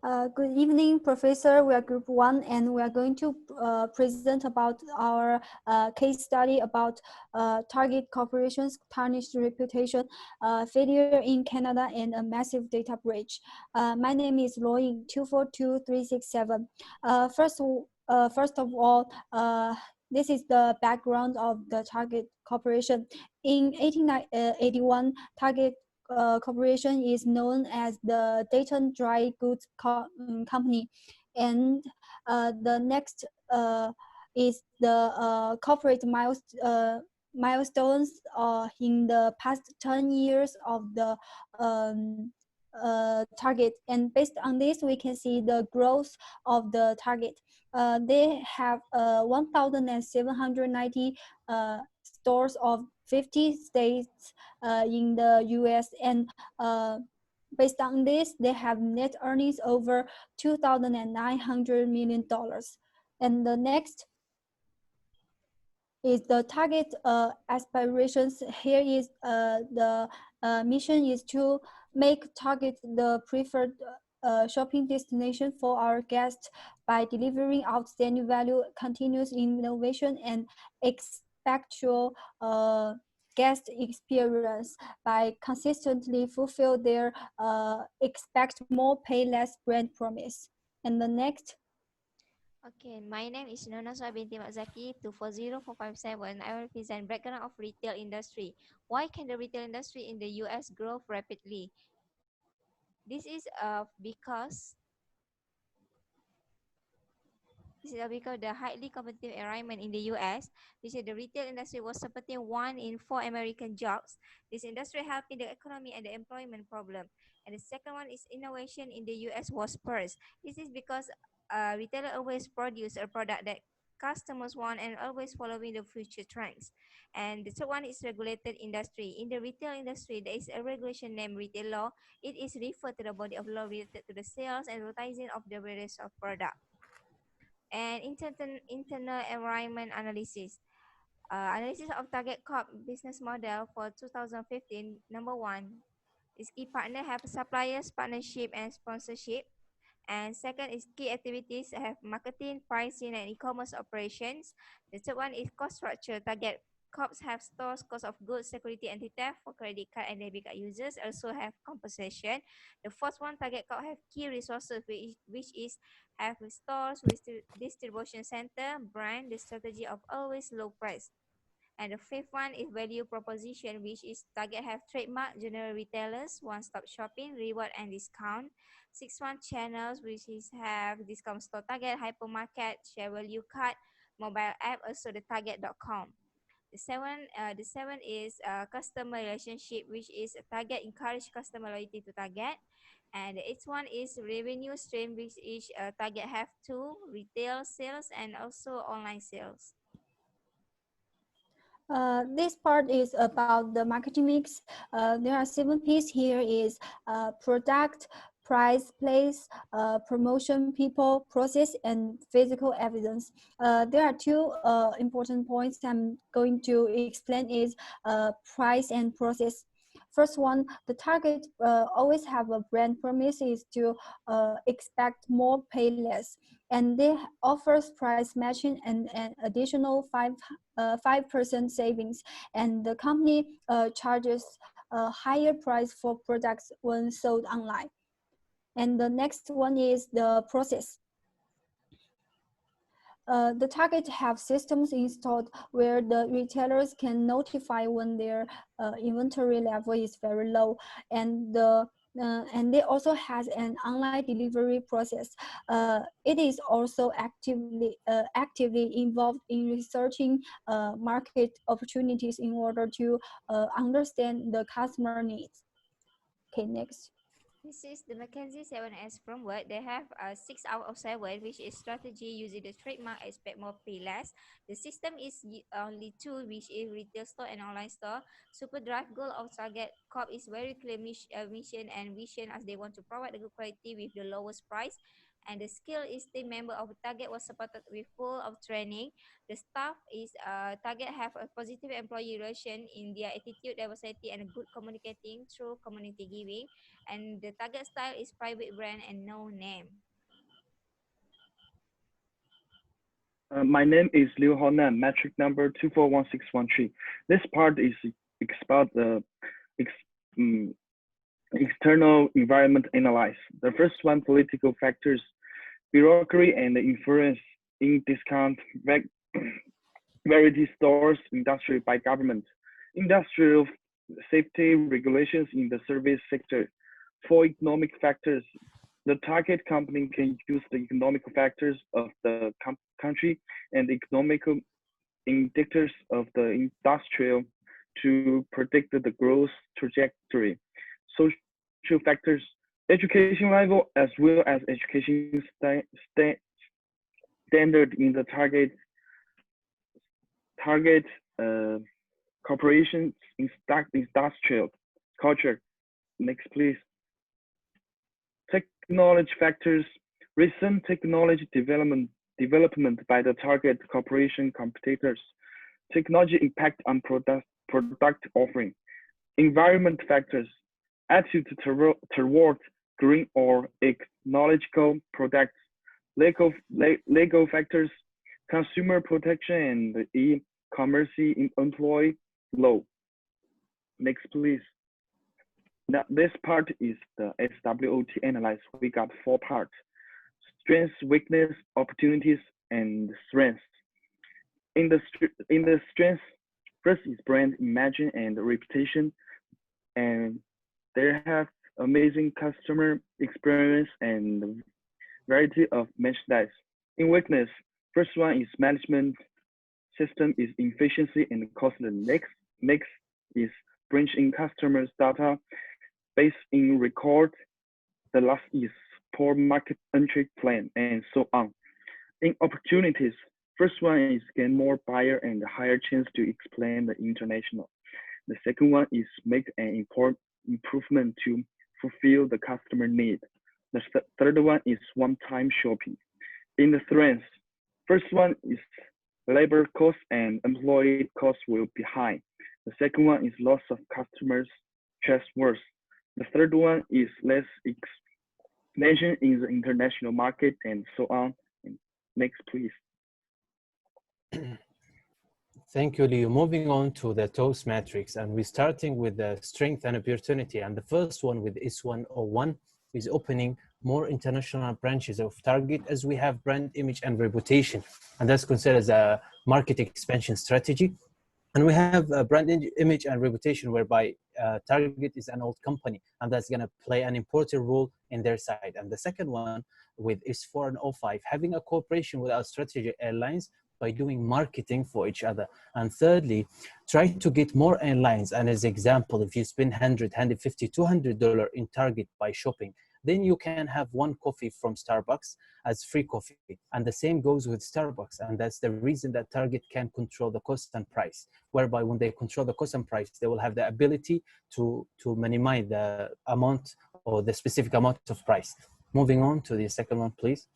Good evening, Professor. We are Group 1, and we are going to present about our case study about Target Corporation's tarnished reputation, failure in Canada, and a massive data breach. My name is Loying 242367. First of all, this is the background of the Target Corporation. In 1881, Target Corporation is known as the Dayton Dry Goods Company, and the next is the corporate milestones in the past 10 years of the target. And based on this, we can see the growth of the target. They have 1,790 stores of 50 states in the US, and based on this, they have net earnings over $2,900 million. And the next is the target aspirations. Here is the mission is to make Target the preferred shopping destination for our guests by delivering outstanding value, continuous innovation, and expectual guest experience by consistently fulfill their expect more, pay less brand promise. And the next. Okay, my name is Nonaswa binti Makzaki, 240457. I will present background of retail industry. Why can the retail industry in the US grow rapidly? This is because the highly competitive environment in the US. This is the retail industry was supporting 1 in 4 American jobs. This industry helping the economy and the employment problem. And the second one is innovation in the US was first. This is because retailer always produce a product that customers want and always following the future trends. And the third one is regulated industry. In the retail industry, there is a regulation named retail law. It is referred to the body of law related to the sales and advertising of the various of product. And internal environment analysis. Analysis of Target Corp business model for 2015. Number 1 is key partner have suppliers, partnership, and sponsorship. And second is key activities have marketing, pricing, and e-commerce operations. The third one is cost structure. Target Corps have stores, cost of goods, security, anti-theft for credit card and debit card users. Also have compensation. The fourth one, Target Corp have key resources, which is have stores, distribution center, brand, the strategy of always low price. And the fifth one is value proposition, which is Target have trademark, general retailers, one-stop shopping, reward and discount. Sixth one, channels, which is have discount store Target, hypermarket, share value card, mobile app, also the Target.com. The seven is customer relationship, which is Target encourage customer loyalty to Target. And the eighth one is revenue stream, which is Target have two, retail sales and also online sales. This part is about the marketing mix. There are 7 pieces here is product, price, place, promotion, people, process, and physical evidence. There are 2 important points I'm going to explain is price and process. First one, the Target always have a brand promise is to expect more, pay less. And they offers price matching and an additional 5% savings, and the company charges a higher price for products when sold online. And the next one is the process. The Target have systems installed where the retailers can notify when their inventory level is very low, and they also has an online delivery process. It is also actively involved in researching market opportunities in order to understand the customer needs. Okay, next. This is the McKinsey 7S framework. They have 6 out of 7, which is strategy using the trademark expect more, pay less. The system is only 2, which is retail store and online store. Super drive goal of Target Corp is very clear mission and vision as they want to provide a good quality with the lowest price. And the skill is team member of Target was supported with full of training. The staff is Target have a positive employee relation in their attitude, diversity, and good communicating through community giving. And the Target style is private brand and no name. My name is Liu Honan, metric number 241613. This part is about the ex, um, external environment analysis. The first one, political factors, bureaucracy and influence in discount variety stores, industry by government, industrial safety regulations in the service sector. For economic factors, the target company can use the economic factors of the country and economic indicators of the industrial to predict the growth trajectory. Social factors, education level as well as education standard in the target corporations industrial culture. Next, please. Technology factors, recent technology development by the target corporation competitors, technology impact on product offering, environment factors, attitude toward green or ecological products, legal factors, consumer protection and e-commerce employee law. Next, please. Now, this part is the SWOT analysis. We got 4 parts: strengths, weakness, opportunities, and strengths. In the strengths, first is brand image and reputation, and they have amazing customer experience and variety of merchandise. In weakness, first one is management system is efficiency and costly. Next is branching customers data based in record. The last is poor market entry plan, and so on. In opportunities, first one is gain more buyer and higher chance to explain the international. The second one is make an improvement to fulfill the customer need. The third one is one-time shopping. In the strengths, first one is labor costs and employee costs will be high. The second one is loss of customers trustworthy. The third one is less expansion in the international market, and so on. Next, please. Thank you, Leo. Moving on to the TOS matrix, and we're starting with the strength and opportunity. And the first one with S101 is opening more international branches of Target as we have brand image and reputation. And that's considered as a market expansion strategy. And we have a brand image and reputation whereby Target is an old company, and that's going to play an important role in their side. And the second one with S4 and O5, having a cooperation with our strategy airlines by doing marketing for each other. And thirdly, try to get more airlines. And as example, if you spend $100, $150, $200 in Target by shopping, then you can have one coffee from Starbucks as free coffee. And the same goes with Starbucks. And that's the reason that Target can control the cost and price, whereby when they control the cost and price, they will have the ability to minimize the amount or the specific amount of price. Moving on to the second one, please.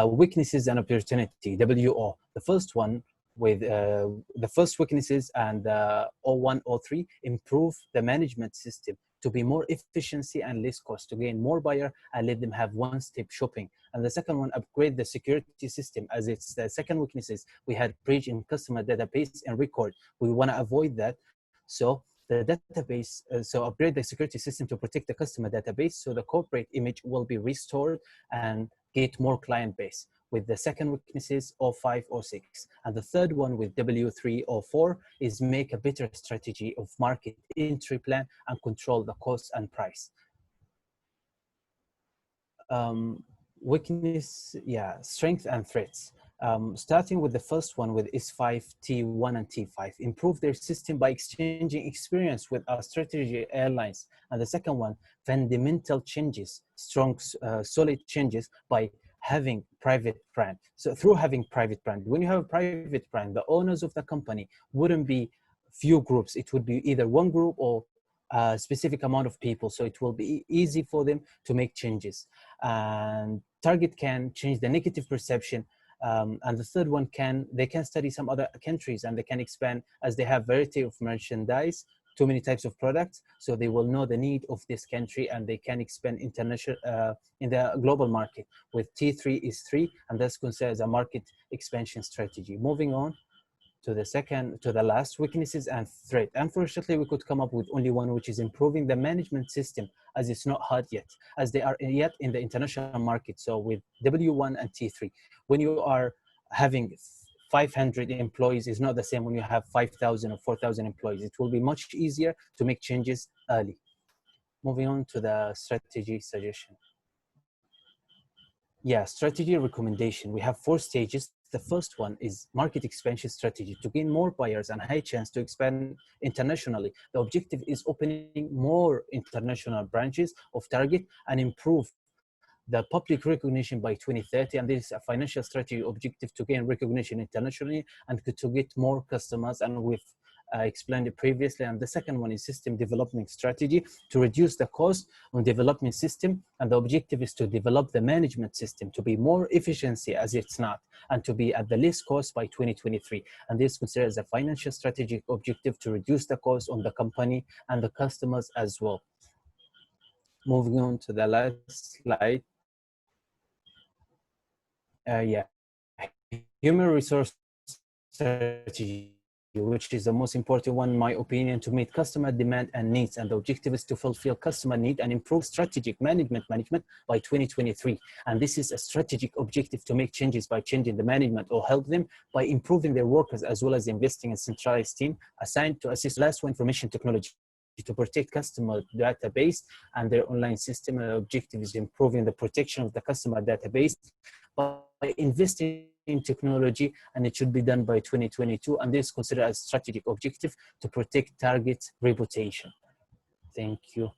Weaknesses and opportunity, WO. The first one with the first weaknesses and O1, O3, improve the management system to be more efficiency and less cost, to gain more buyer and let them have one-step shopping. And the second one, upgrade the security system. As it's the second weaknesses, we had breach in customer database and record. We want to avoid that. So the database, so upgrade the security system to protect the customer database so the corporate image will be restored and get more client base. With the second weaknesses, O5, O6. And the third one with W3, O4 is make a better strategy of market entry plan and control the cost and price. Weakness, yeah, strength and threats. Starting with the first one with S5, T1 and T5, improve their system by exchanging experience with our strategy airlines. And the second one, fundamental changes, strong, solid changes by having private brand. So through having private brand, when you have a private brand, the owners of the company wouldn't be few groups. It would be either one group or a specific amount of people, so it will be easy for them to make changes. And target can change the negative perception. And the third one, they can study some other countries and they can expand, as they have variety of merchandise, too many types of products, so they will know the need of this country and they can expand international in the global market. With T3 is 3, and that's considered as a market expansion strategy. Moving on to the last, weaknesses and threat. Unfortunately, we could come up with only one, which is improving the management system, as it's not hard yet, as they are yet in the international market. So with W1 and T3, when you are having 500 employees, is not the same when you have 5,000 or 4,000 employees. It will be much easier to make changes early. Moving on to the strategy suggestion. Yeah, strategy recommendation. We have 4 stages. The first one is market expansion strategy to gain more buyers and high chance to expand internationally. The objective is opening more international branches of Target and improve the public recognition by 2030. And this is a financial strategy objective to gain recognition internationally and to get more customers. And we've explained it previously. And the second one is system development strategy to reduce the cost on development system. And the objective is to develop the management system to be more efficiency as it's not, and to be at the least cost by 2023. And this is considered as a financial strategic objective to reduce the cost on the company and the customers as well. Moving on to the last slide. Yeah, human resource strategy, which is the most important one, in my opinion, to meet customer demand and needs. And the objective is to fulfill customer need and improve strategic management by 2023. And this is a strategic objective to make changes by changing the management or help them by improving their workers, as well as investing in centralized team assigned to assist last information technology to protect customer database and their online system. The objective is improving the protection of the customer database by investing in technology, and it should be done by 2022. And this is considered a strategic objective to protect Target's reputation. Thank you.